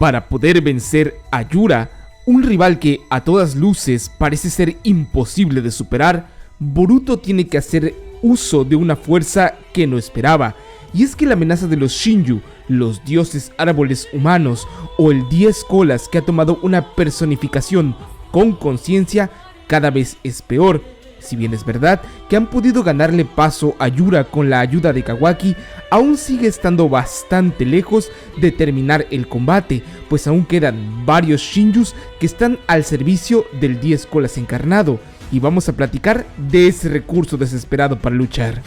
Para poder vencer a Yura, un rival que a todas luces parece ser imposible de superar, Boruto tiene que hacer uso de una fuerza que no esperaba, y es que la amenaza de los Shinju, los dioses árboles humanos, o el 10 colas que ha tomado una personificación con conciencia, cada vez es peor. Si bien es verdad que han podido ganarle paso a Yura con la ayuda de Kawaki, aún sigue estando bastante lejos de terminar el combate, pues aún quedan varios Shinjus que están al servicio del 10 colas encarnado, y vamos a platicar de ese recurso desesperado para luchar.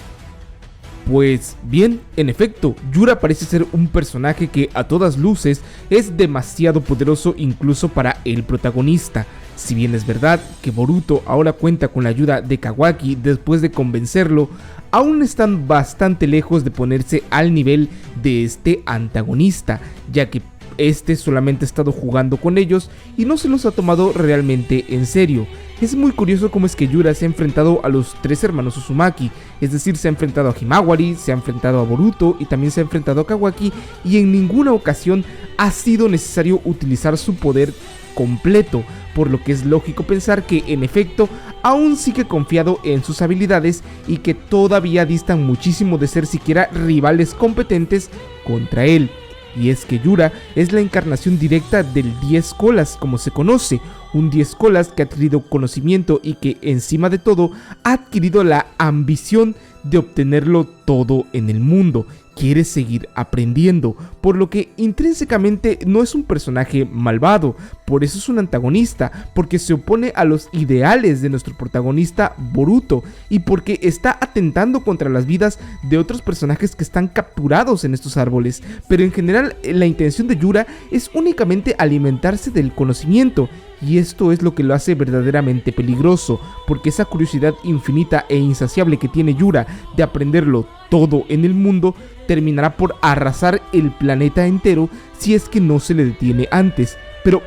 Pues bien, en efecto, Yura parece ser un personaje que a todas luces es demasiado poderoso incluso para el protagonista. Si bien es verdad que Boruto ahora cuenta con la ayuda de Kawaki después de convencerlo, aún están bastante lejos de ponerse al nivel de este antagonista, ya que este solamente ha estado jugando con ellos y no se los ha tomado realmente en serio. Es muy curioso cómo es que Yura se ha enfrentado a los 3 hermanos Uzumaki, es decir, se ha enfrentado a Himawari, se ha enfrentado a Boruto y también se ha enfrentado a Kawaki, y en ninguna ocasión ha sido necesario utilizar su poder completo, por lo que es lógico pensar que en efecto aún sigue confiado en sus habilidades y que todavía distan muchísimo de ser siquiera rivales competentes contra él. Y es que Yura es la encarnación directa del 10 colas, como se conoce, un 10 colas que ha adquirido conocimiento y que encima de todo ha adquirido la ambición de obtenerlo todo en el mundo. Quiere seguir aprendiendo, por lo que intrínsecamente no es un personaje malvado, por eso es un antagonista, porque se opone a los ideales de nuestro protagonista Boruto y porque está atentando contra las vidas de otros personajes que están capturados en estos árboles. Pero en general la intención de Yura es únicamente alimentarse del conocimiento, y esto es lo que lo hace verdaderamente peligroso, porque esa curiosidad infinita e insaciable que tiene Yura de aprenderlo todo en el mundo terminará por arrasar el planeta entero si es que no se le detiene antes. Pero,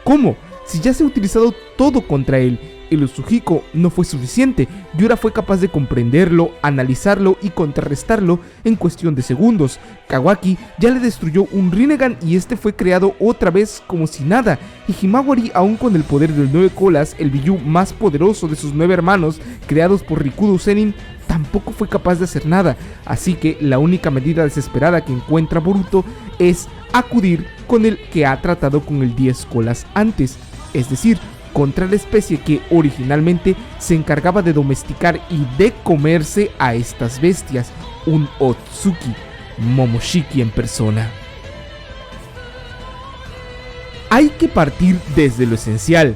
¿cómo? Si ya se ha utilizado todo contra él. El Usuhiko no fue suficiente. Yura fue capaz de comprenderlo, analizarlo y contrarrestarlo en cuestión de segundos. Kawaki ya le destruyó un Rinnegan y este fue creado otra vez como si nada. Y Himawari, aún con el poder del 9 colas, el Biyuu más poderoso de sus 9 hermanos, creados por Rikudo Sennin, tampoco fue capaz de hacer nada. Así que la única medida desesperada que encuentra Boruto es acudir con el que ha tratado con el 10 colas antes, es decir, contra la especie que originalmente se encargaba de domesticar y de comerse a estas bestias, un Otsutsuki, Momoshiki en persona. Hay que partir desde lo esencial.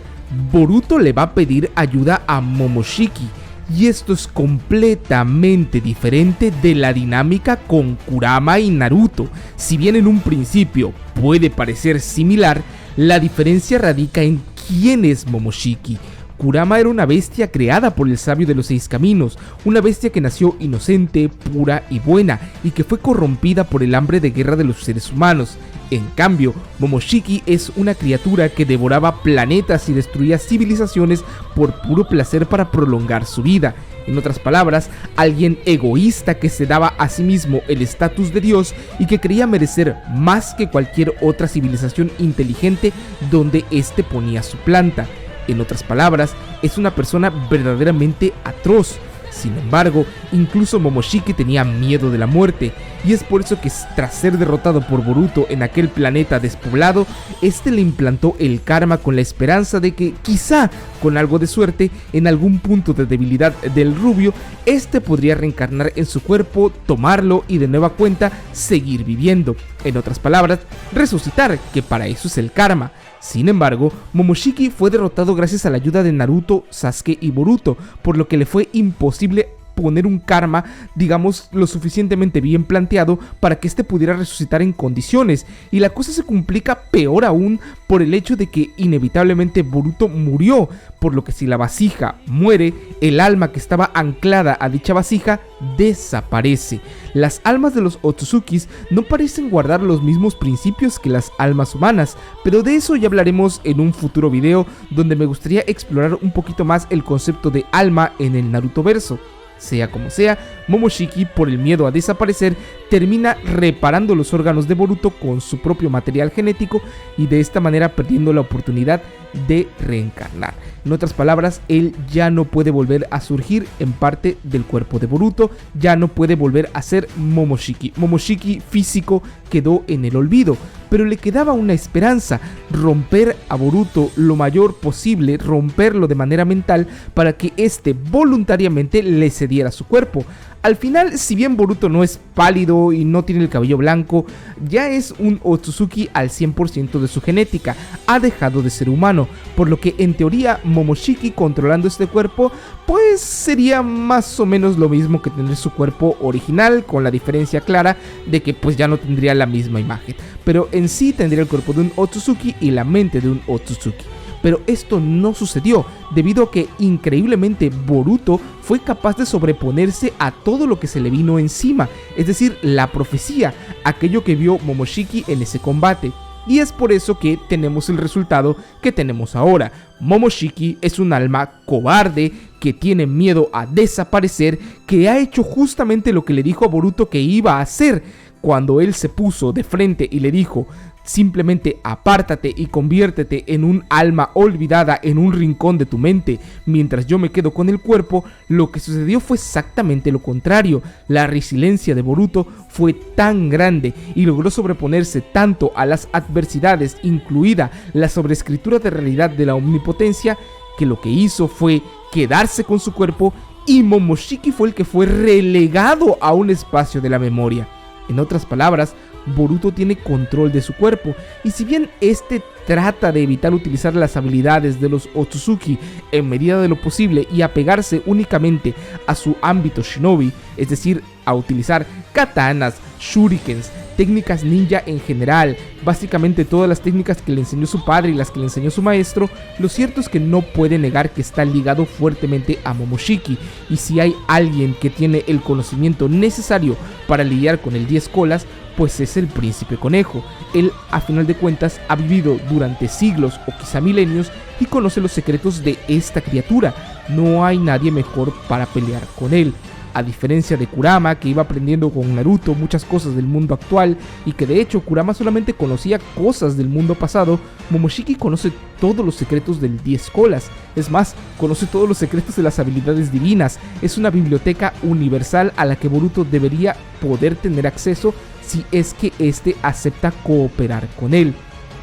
Boruto le va a pedir ayuda a Momoshiki, y esto es completamente diferente de la dinámica con Kurama y Naruto. Si bien en un principio puede parecer similar, la diferencia radica en quién es Momoshiki. Kurama era una bestia creada por el sabio de los 6 caminos, una bestia que nació inocente, pura y buena, y que fue corrompida por el hambre de guerra de los seres humanos. En cambio, Momoshiki es una criatura que devoraba planetas y destruía civilizaciones por puro placer para prolongar su vida. En otras palabras, alguien egoísta que se daba a sí mismo el estatus de Dios y que creía merecer más que cualquier otra civilización inteligente donde éste ponía su planta. En otras palabras, es una persona verdaderamente atroz. Sin embargo, incluso Momoshiki tenía miedo de la muerte, y es por eso que tras ser derrotado por Boruto en aquel planeta despoblado, este le implantó el karma con la esperanza de que quizá, con algo de suerte, en algún punto de debilidad del rubio, este podría reencarnar en su cuerpo, tomarlo y de nueva cuenta seguir viviendo. En otras palabras, resucitar, que para eso es el karma. Sin embargo, Momoshiki fue derrotado gracias a la ayuda de Naruto, Sasuke y Boruto, por lo que le fue imposible poner un karma, digamos, lo suficientemente bien planteado para que este pudiera resucitar en condiciones, y la cosa se complica peor aún por el hecho de que inevitablemente Boruto murió, por lo que si la vasija muere, el alma que estaba anclada a dicha vasija desaparece. Las almas de los Otsutsukis no parecen guardar los mismos principios que las almas humanas, pero de eso ya hablaremos en un futuro video donde me gustaría explorar un poquito más el concepto de alma en el Narutoverso. Sea como sea, Momoshiki, por el miedo a desaparecer, termina reparando los órganos de Boruto con su propio material genético y de esta manera perdiendo la oportunidad de reencarnar. En otras palabras, él ya no puede volver a surgir en parte del cuerpo de Boruto, ya no puede volver a ser Momoshiki. Momoshiki físico quedó en el olvido, pero le quedaba una esperanza: romper a Boruto lo mayor posible, romperlo de manera mental para que éste voluntariamente le cediera su cuerpo. Al final, si bien Boruto no es pálido y no tiene el cabello blanco, ya es un Otsutsuki al 100% de su genética, ha dejado de ser humano, por lo que en teoría Momoshiki controlando este cuerpo pues sería más o menos lo mismo que tener su cuerpo original, con la diferencia clara de que pues ya no tendría la misma imagen, pero en sí tendría el cuerpo de un Otsutsuki y la mente de un Otsutsuki. Pero esto no sucedió, debido a que increíblemente Boruto fue capaz de sobreponerse a todo lo que se le vino encima, es decir, la profecía, aquello que vio Momoshiki en ese combate. Y es por eso que tenemos el resultado que tenemos ahora. Momoshiki es un alma cobarde que tiene miedo a desaparecer, que ha hecho justamente lo que le dijo a Boruto que iba a hacer cuando él se puso de frente y le dijo: simplemente apártate y conviértete en un alma olvidada en un rincón de tu mente, mientras yo me quedo con el cuerpo. Lo que sucedió fue exactamente lo contrario. La resiliencia de Boruto fue tan grande y logró sobreponerse tanto a las adversidades, incluida la sobreescritura de realidad de la omnipotencia, que lo que hizo fue quedarse con su cuerpo, y Momoshiki fue el que fue relegado a un espacio de la memoria. En otras palabras, Boruto tiene control de su cuerpo, y si bien este trata de evitar utilizar las habilidades de los Otsutsuki en medida de lo posible y apegarse únicamente a su ámbito shinobi, es decir, a utilizar katanas, shurikens, técnicas ninja en general, básicamente todas las técnicas que le enseñó su padre y las que le enseñó su maestro, lo cierto es que no puede negar que está ligado fuertemente a Momoshiki, y si hay alguien que tiene el conocimiento necesario para lidiar con el 10 colas, pues es el Príncipe Conejo. Él, a final de cuentas, ha vivido durante siglos o quizá milenios y conoce los secretos de esta criatura. No hay nadie mejor para pelear con él. A diferencia de Kurama, que iba aprendiendo con Naruto muchas cosas del mundo actual, y que de hecho Kurama solamente conocía cosas del mundo pasado, Momoshiki conoce todos los secretos del 10 colas. Es más, conoce todos los secretos de las habilidades divinas. Es una biblioteca universal a la que Boruto debería poder tener acceso si es que éste acepta cooperar con él.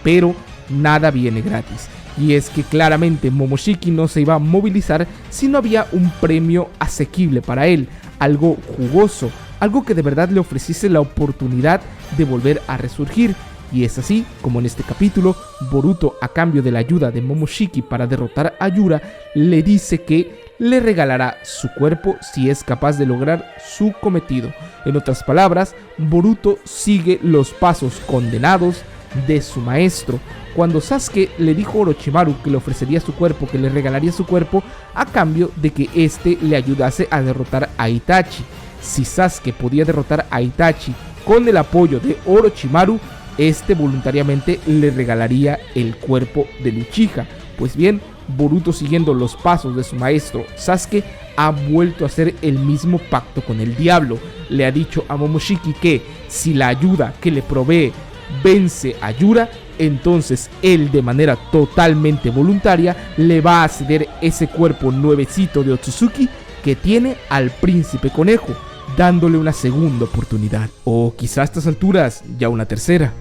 Pero nada viene gratis. Y es que claramente Momoshiki no se iba a movilizar si no había un premio asequible para él, algo jugoso, algo que de verdad le ofreciese la oportunidad de volver a resurgir. Y es así como en este capítulo, Boruto, a cambio de la ayuda de Momoshiki para derrotar a Yura, le dice que le regalará su cuerpo si es capaz de lograr su cometido. En otras palabras, Boruto sigue los pasos condenados de su maestro. Cuando Sasuke le dijo a Orochimaru que le ofrecería su cuerpo, que le regalaría su cuerpo a cambio de que éste le ayudase a derrotar a Itachi. Si Sasuke podía derrotar a Itachi con el apoyo de Orochimaru, este voluntariamente le regalaría el cuerpo de Uchiha. Pues bien, Boruto, siguiendo los pasos de su maestro Sasuke, ha vuelto a hacer el mismo pacto con el diablo. Le ha dicho a Momoshiki que si la ayuda que le provee vence a Yura, entonces él, de manera totalmente voluntaria, le va a ceder ese cuerpo nuevecito de Otsutsuki que tiene al Príncipe Conejo, dándole una segunda oportunidad, o quizá a estas alturas ya una tercera.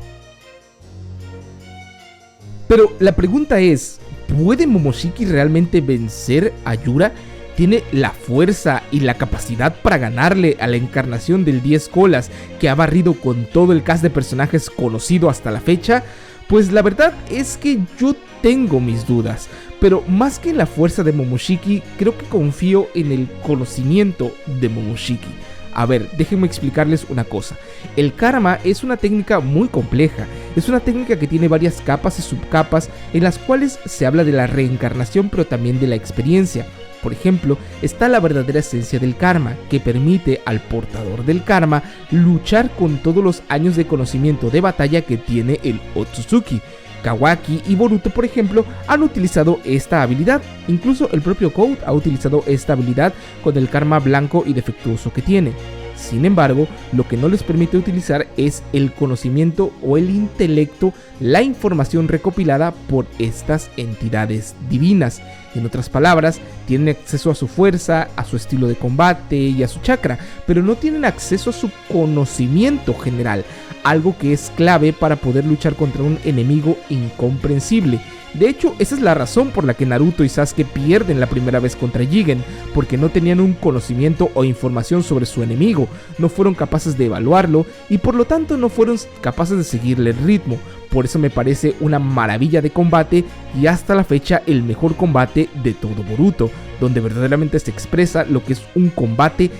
Pero la pregunta es, ¿puede Momoshiki realmente vencer a Yura? ¿Tiene la fuerza y la capacidad para ganarle a la encarnación del 10 colas que ha barrido con todo el cast de personajes conocido hasta la fecha? Pues la verdad es que yo tengo mis dudas, pero más que en la fuerza de Momoshiki, creo que confío en el conocimiento de Momoshiki. A ver, déjenme explicarles una cosa. El karma es una técnica muy compleja. Es una técnica que tiene varias capas y subcapas en las cuales se habla de la reencarnación, pero también de la experiencia. Por ejemplo, está la verdadera esencia del karma, que permite al portador del karma luchar con todos los años de conocimiento de batalla que tiene el Otsutsuki. Kawaki y Boruto, por ejemplo, han utilizado esta habilidad. Incluso el propio Code ha utilizado esta habilidad con el karma blanco y defectuoso que tiene. Sin embargo, lo que no les permite utilizar es el conocimiento o el intelecto, la información recopilada por estas entidades divinas. En otras palabras, tienen acceso a su fuerza, a su estilo de combate y a su chakra, pero no tienen acceso a su conocimiento general, algo que es clave para poder luchar contra un enemigo incomprensible. De hecho, esa es la razón por la que Naruto y Sasuke pierden la primera vez contra Jigen, porque no tenían un conocimiento o información sobre su enemigo, no fueron capaces de evaluarlo y por lo tanto no fueron capaces de seguirle el ritmo. Por eso me parece una maravilla de combate y hasta la fecha el mejor combate de todo Boruto, donde verdaderamente se expresa lo que es un combate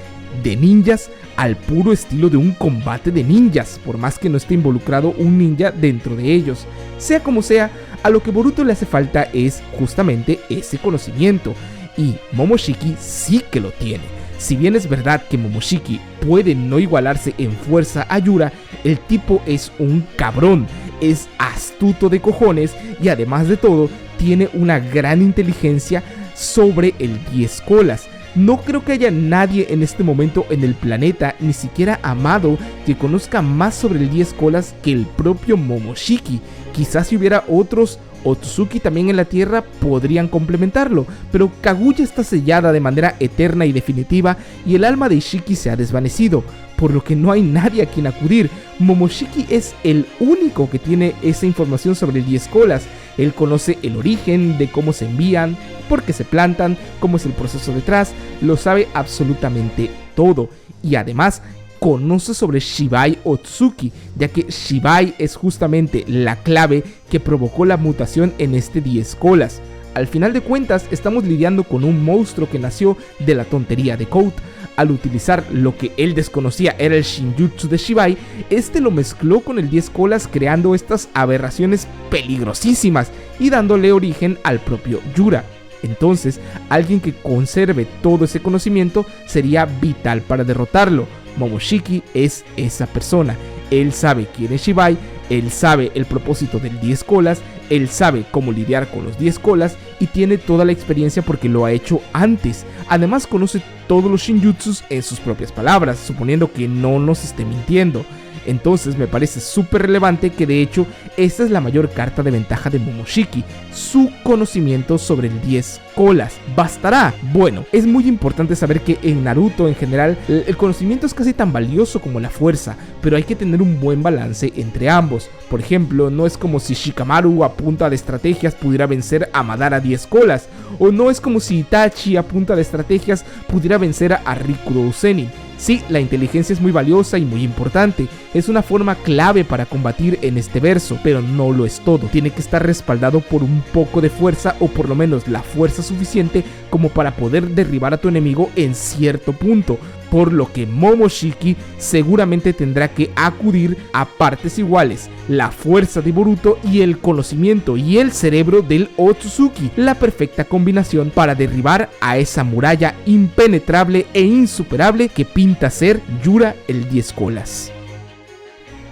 de ninjas al puro estilo de un combate de ninjas, por más que no esté involucrado un ninja dentro de ellos. Sea como sea, a lo que Boruto le hace falta es justamente ese conocimiento, y Momoshiki sí que lo tiene. Si bien es verdad que Momoshiki puede no igualarse en fuerza a Yura, el tipo es un cabrón, es astuto de cojones y además de todo tiene una gran inteligencia sobre el 10 colas. No creo que haya nadie en este momento en el planeta, ni siquiera Amado, que conozca más sobre el 10 colas que el propio Momoshiki. Quizás si hubiera otros Otsutsuki también en la Tierra podrían complementarlo, pero Kaguya está sellada de manera eterna y definitiva y el alma de Ishiki se ha desvanecido, por lo que no hay nadie a quien acudir. Momoshiki es el único que tiene esa información sobre el 10 colas. Él conoce el origen de cómo se envían, por qué se plantan, cómo es el proceso detrás, lo sabe absolutamente todo. Y además conoce sobre Shibai Otsuki, ya que Shibai es justamente la clave que provocó la mutación en este 10 colas. Al final de cuentas estamos lidiando con un monstruo que nació de la tontería de Code. Al utilizar lo que él desconocía era el Shinjutsu de Shibai, este lo mezcló con el 10 colas creando estas aberraciones peligrosísimas y dándole origen al propio Yura. Entonces, alguien que conserve todo ese conocimiento sería vital para derrotarlo. Momoshiki es esa persona. Él sabe quién es Shibai, él sabe el propósito del 10 colas, él sabe cómo lidiar con los 10 colas y tiene toda la experiencia porque lo ha hecho antes. Además conoce todos los Shinjutsus en sus propias palabras, suponiendo que no nos esté mintiendo. Entonces me parece súper relevante que de hecho esta es la mayor carta de ventaja de Momoshiki, su conocimiento sobre el 10 colas. ¿Bastará? Bueno, es muy importante saber que en Naruto en general el conocimiento es casi tan valioso como la fuerza, pero hay que tener un buen balance entre ambos. Por ejemplo, no es como si Shikamaru a punta de estrategias pudiera vencer a Madara 10 colas, o no es como si Itachi a punta de estrategias pudiera vencer a Rikudo Zenin. Sí, la inteligencia es muy valiosa y muy importante, es una forma clave para combatir en este verso, pero no lo es todo. Tiene que estar respaldado por un poco de fuerza o por lo menos la fuerza suficiente como para poder derribar a tu enemigo en cierto punto, por lo que Momoshiki seguramente tendrá que acudir a partes iguales, la fuerza de Boruto y el conocimiento y el cerebro del Otsutsuki, la perfecta combinación para derribar a esa muralla impenetrable e insuperable que pinta ser Yura el 10 colas.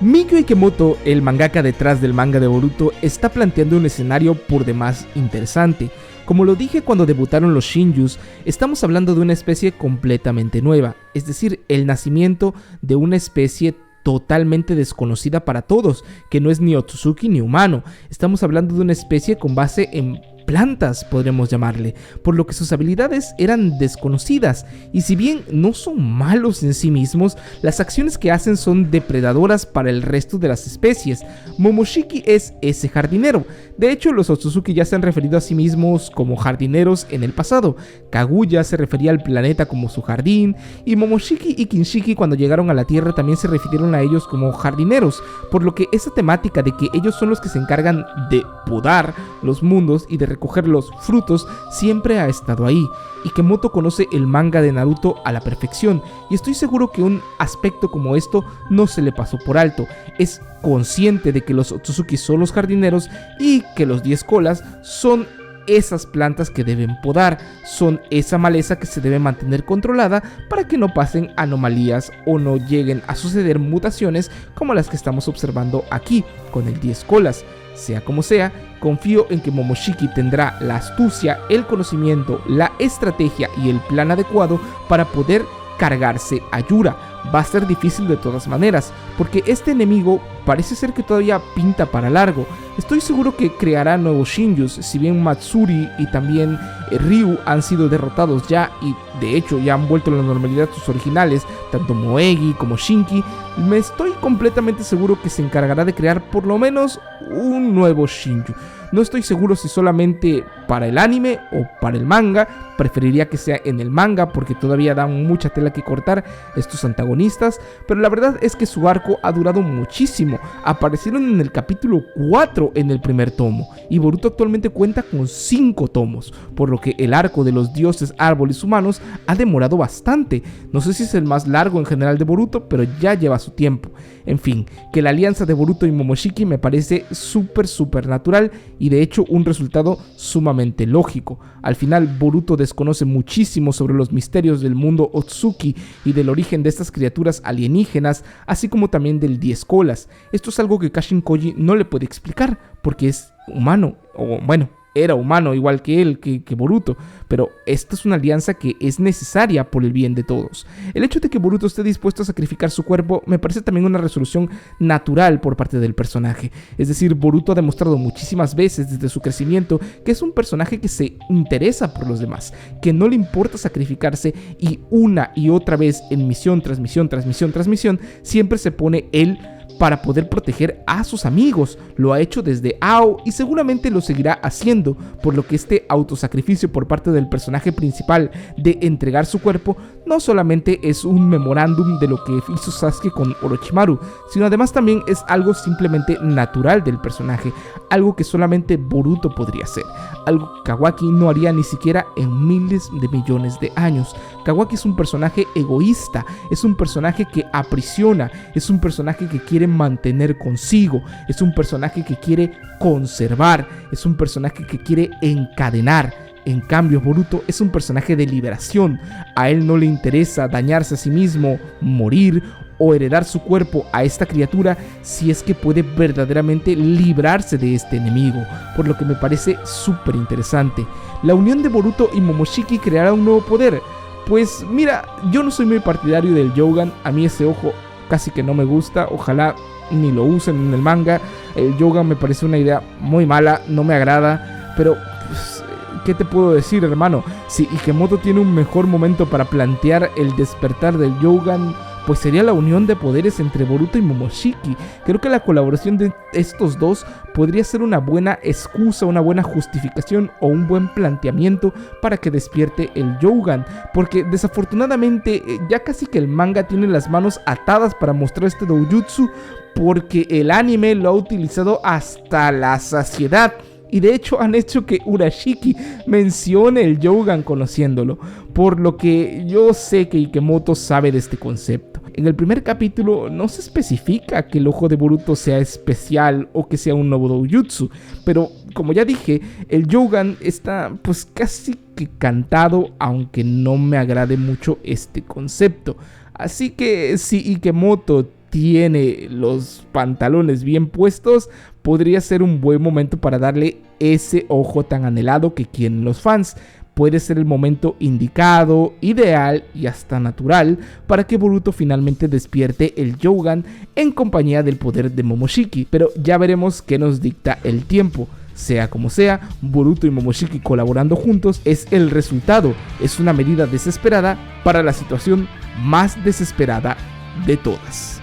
Mikio Ikemoto, el mangaka detrás del manga de Boruto, está planteando un escenario por demás interesante. Como lo dije cuando debutaron los Shinjus, estamos hablando de una especie completamente nueva, es decir, el nacimiento de una especie totalmente desconocida para todos, que no es ni Otsutsuki ni humano. Estamos hablando de una especie con base en plantas, podremos llamarle, por lo que sus habilidades eran desconocidas, y si bien no son malos en sí mismos, las acciones que hacen son depredadoras para el resto de las especies. Momoshiki es ese jardinero. De hecho, los Otsutsuki ya se han referido a sí mismos como jardineros en el pasado. Kaguya se refería al planeta como su jardín, y Momoshiki y Kinshiki cuando llegaron a la Tierra también se refirieron a ellos como jardineros, por lo que esa temática de que ellos son los que se encargan de podar los mundos y de recoger los frutos siempre ha estado ahí. Ikemoto conoce el manga de Naruto a la perfección y estoy seguro que un aspecto como esto no se le pasó por alto. Es consciente de que los Otsutsuki son los jardineros y que los 10 colas son esas plantas que deben podar, son esa maleza que se debe mantener controlada para que no pasen anomalías o no lleguen a suceder mutaciones como las que estamos observando aquí con el 10 colas. Sea como sea, confío en que Momoshiki tendrá la astucia, el conocimiento, la estrategia y el plan adecuado para poder cargarse a Yura. Va a ser difícil de todas maneras, porque este enemigo parece ser que todavía pinta para largo. Estoy seguro que creará nuevos Shinjus, si bien Matsuri y también Ryu han sido derrotados ya y de hecho ya han vuelto a la normalidad sus originales, tanto Moegi como Shinki. Me estoy completamente seguro que se encargará de crear por lo menos un nuevo Shinju. No estoy seguro si solamente para el anime o para el manga. Preferiría que sea en el manga porque todavía dan mucha tela que cortar estos antagonistas, pero la verdad es que su arco ha durado muchísimo. Aparecieron en el capítulo 4 en el primer tomo y Boruto actualmente cuenta con 5 tomos, por lo que el arco de los dioses, árboles humanos ha demorado bastante. No sé si es el más largo en general de Boruto, pero ya lleva su tiempo. En fin, que la alianza de Boruto y Momoshiki me parece súper natural y de hecho un resultado sumamente lógico. Al final Boruto desconoce muchísimo sobre los misterios del mundo Otsuki y del origen de estas criaturas alienígenas, así como también del 10 colas. Esto es algo que Kashin Koji no le puede explicar porque es humano, o bueno, era humano igual que él, que Boruto, pero esta es una alianza que es necesaria por el bien de todos. El hecho de que Boruto esté dispuesto a sacrificar su cuerpo me parece también una resolución natural por parte del personaje. Es decir, Boruto ha demostrado muchísimas veces desde su crecimiento que es un personaje que se interesa por los demás, que no le importa sacrificarse y una y otra vez en misión tras misión siempre se pone él para poder proteger a sus amigos. Lo ha hecho desde Ao y seguramente lo seguirá haciendo, por lo que este autosacrificio por parte del personaje principal de entregar su cuerpo no solamente es un memorándum de lo que hizo Sasuke con Orochimaru, sino además también es algo simplemente natural del personaje, algo que solamente Boruto podría hacer, algo que Kawaki no haría ni siquiera en miles de millones de años. Kawaki es un personaje egoísta, es un personaje que aprisiona, es un personaje que quiere mantener consigo, es un personaje que quiere conservar, es un personaje que quiere encadenar. En cambio, Boruto es un personaje de liberación. A él no le interesa dañarse a sí mismo, morir o heredar su cuerpo a esta criatura si es que puede verdaderamente librarse de este enemigo, por lo que me parece súper interesante. La unión de Boruto y Momoshiki creará un nuevo poder. Pues mira, yo no soy muy partidario del Yougan, a mí ese ojo casi que no me gusta, ojalá ni lo usen en el manga. El Yougan me parece una idea muy mala, no me agrada, pero pues, ¿qué te puedo decir, hermano? Si Ikemoto tiene un mejor momento para plantear el despertar del Yougan, pues sería la unión de poderes entre Boruto y Momoshiki. Creo que la colaboración de estos dos podría ser una buena excusa, una buena justificación o un buen planteamiento para que despierte el Yougan, porque desafortunadamente ya casi que el manga tiene las manos atadas para mostrar este doujutsu, porque el anime lo ha utilizado hasta la saciedad. Y de hecho han hecho que Urashiki mencione el Yougan conociéndolo, por lo que yo sé que Ikemoto sabe de este concepto. En el primer capítulo no se especifica que el ojo de Boruto sea especial o que sea un nuevo doujutsu, pero como ya dije, el Yougan está pues casi que cantado, aunque no me agrade mucho este concepto. Así que si Ikemoto tiene los pantalones bien puestos, podría ser un buen momento para darle ese ojo tan anhelado que quieren los fans. Puede ser el momento indicado, ideal y hasta natural para que Boruto finalmente despierte el Yougan en compañía del poder de Momoshiki, pero ya veremos qué nos dicta el tiempo. Sea como sea, Boruto y Momoshiki colaborando juntos es el resultado, es una medida desesperada para la situación más desesperada de todas.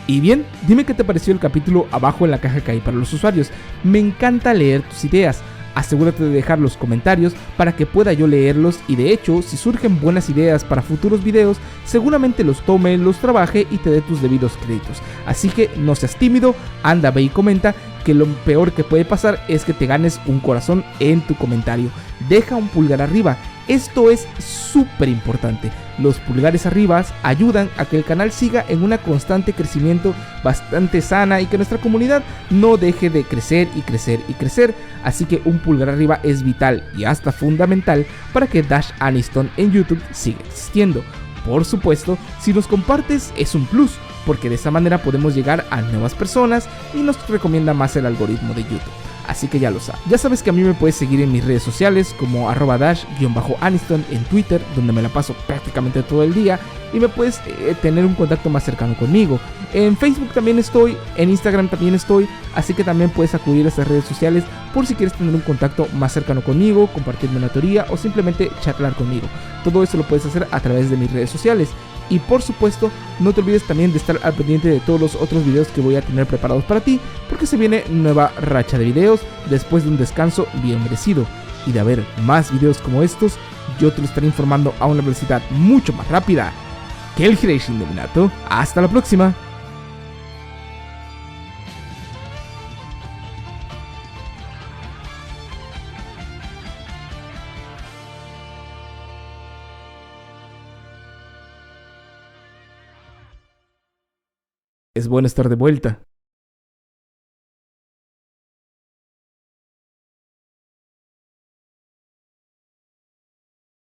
Y bien, dime qué te pareció el capítulo abajo en la caja que hay para los usuarios. Me encanta leer tus ideas. Asegúrate de dejar los comentarios para que pueda yo leerlos y de hecho, si surgen buenas ideas para futuros videos, seguramente los tome, los trabaje y te dé tus debidos créditos. Así que no seas tímido, anda, ve y comenta, que lo peor que puede pasar es que te ganes un corazón en tu comentario. Deja un pulgar arriba. Esto es súper importante. Los pulgares arriba ayudan a que el canal siga en una constante crecimiento bastante sana y que nuestra comunidad no deje de crecer y crecer y crecer. Así que un pulgar arriba es vital y hasta fundamental para que Dash Aniston en YouTube siga existiendo. Por supuesto, si nos compartes es un plus, porque de esa manera podemos llegar a nuevas personas y nos recomienda más el algoritmo de YouTube. Así que ya lo sabes. Ya sabes que a mí me puedes seguir en mis redes sociales como @dash_aniston en Twitter, donde me la paso prácticamente todo el día y me puedes tener un contacto más cercano conmigo. En Facebook también estoy, en Instagram también estoy, así que también puedes acudir a estas redes sociales por si quieres tener un contacto más cercano conmigo, compartirme una teoría o simplemente charlar conmigo. Todo eso lo puedes hacer a través de mis redes sociales. Y por supuesto, no te olvides también de estar al pendiente de todos los otros videos que voy a tener preparados para ti, porque se viene nueva racha de videos después de un descanso bien merecido. Y de haber más videos como estos, yo te lo estaré informando a una velocidad mucho más rápida que el Hiraishin de Minato. Hasta la próxima. Es bueno estar de vuelta.